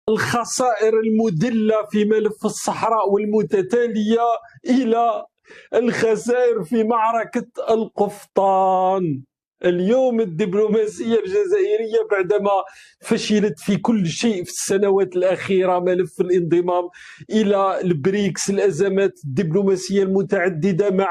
الخسائر المدلة في ملف الصحراء والمتتالية إلى الخسائر في معركة القفطان. اليوم الدبلوماسية الجزائرية بعدما فشلت في كل شيء في السنوات الأخيرة، ملف الانضمام إلى البريكس، الأزمات الدبلوماسية المتعددة مع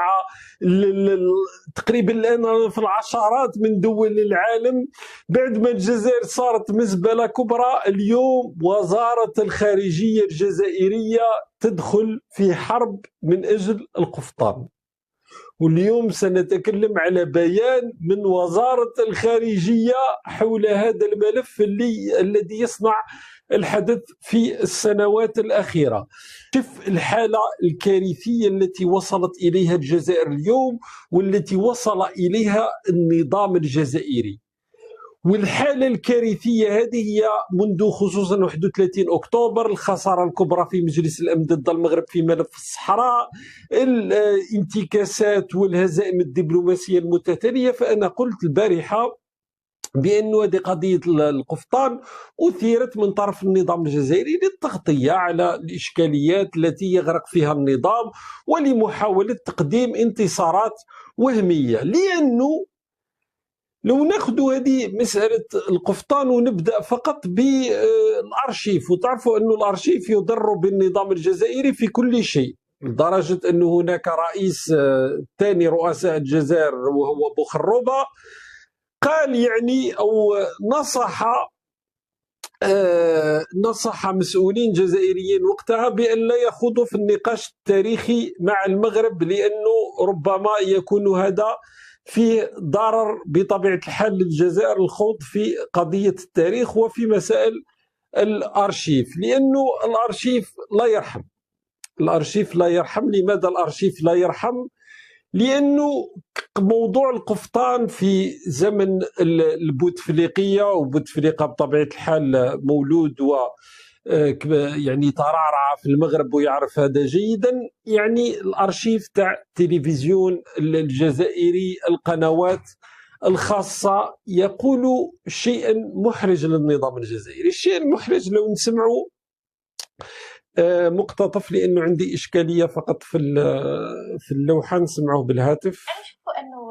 تقريبا الآن في العشرات من دول العالم، بعد ما الجزائر صارت مزبلة كبرى، اليوم وزارة الخارجية الجزائرية تدخل في حرب من أجل القفطان. واليوم سنتكلم على بيان من وزارة الخارجية حول هذا الملف الذي يصنع الحدث في السنوات الأخيرة. شوف الحالة الكارثية التي وصلت إليها الجزائر اليوم والتي وصل إليها النظام الجزائري. والحالة الكارثية هذه هي منذ خصوصا 31 أكتوبر، الخسارة الكبرى في مجلس الأمن ضد المغرب في ملف الصحراء، الانتكاسات والهزائم الدبلوماسية المتتالية. فأنا قلت البارحة بأن هذه قضية القفطان أثيرت من طرف النظام الجزائري للتغطية على الإشكاليات التي يغرق فيها النظام ولمحاولة تقديم انتصارات وهمية. لأنه لو ناخذ هذه مسألة القفطان ونبدأ فقط بالأرشيف، وتعرفوا أن الأرشيف يضر بالنظام الجزائري في كل شيء، لدرجة أن هناك رئيس ثاني رؤساء الجزائر وهو بوخروبة قال يعني أو نصح مسؤولين جزائريين وقتها بأن لا يخوضوا في النقاش التاريخي مع المغرب، لأنه ربما يكون هذا فيه ضرر بطبيعة الحال للجزائر الخوض في قضية التاريخ وفي مسائل الأرشيف، لأنه الأرشيف لا يرحم. الأرشيف لا يرحم. لماذا الأرشيف لا يرحم؟ لأنه موضوع القفطان في زمن البوتفليقية، وبوتفليقة بطبيعة الحال مولود و يعني ترعرع في المغرب ويعرف هذا جيدا. يعني الأرشيف تاع التلفزيون الجزائري، القنوات الخاصة، يقول شيئا محرج للنظام الجزائري. الشيء المحرج لو نسمعوا مقتطف، لأنه عندي إشكالية فقط في اللوحة، نسمعوه بالهاتف. أنا أشوف أنه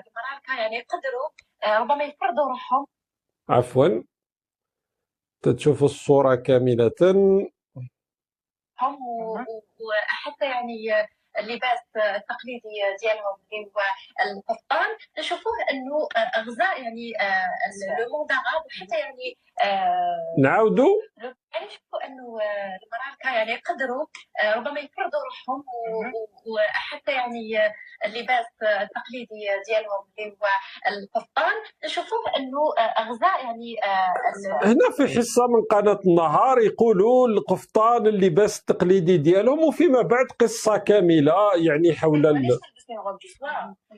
المناركة يعني يقدروا ربما يفرضوا روحهم. عفوا، تشوفوا الصورة كاملة. هم وحتى يعني اللباس التقليدي ديالهم اللي هو القفطان، نشوفوه انه غزاء يعني لو موند عرب، وحتى يعني نعاودوا يعني نشوفوا انه المناركة يعني يقدروا ربما يفرضوا روحهم، وحتى يعني اللباس التقليدي ديالهم اللي هو القفطان، نشوفوه انه غزاء يعني هنا في حصة من قناة النهار يقولوا القفطان اللباس التقليدي ديالهم، وفيما بعد قصة كاملة يعني حول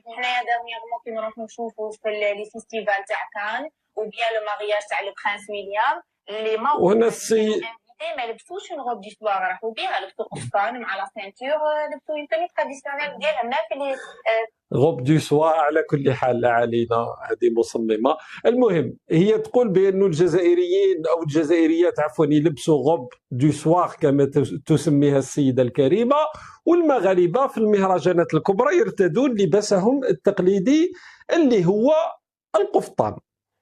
حنايا دابا كيما نروحو نشوفو في لي فيستيفال تاع كان وبيان لو مارياج تاع لو برانس ويليام اللي ما وهنا السيد ما لبسوش غوب دي سوار، راحوا بها لبسوا قفطان مع لا سينتور، لبسوا يمكن تراديسيونيل ديالها ما في لي غوب دو سوا. على كل حال لا علينا، هذه مصممة. المهم هي تقول بأن الجزائريين أو الجزائريات عفوا يلبسوا غوب دو سوار كما تسميها السيدة الكريمة، والمغاربة في المهرجانات الكبرى يرتدون لباسهم التقليدي اللي هو القفطان.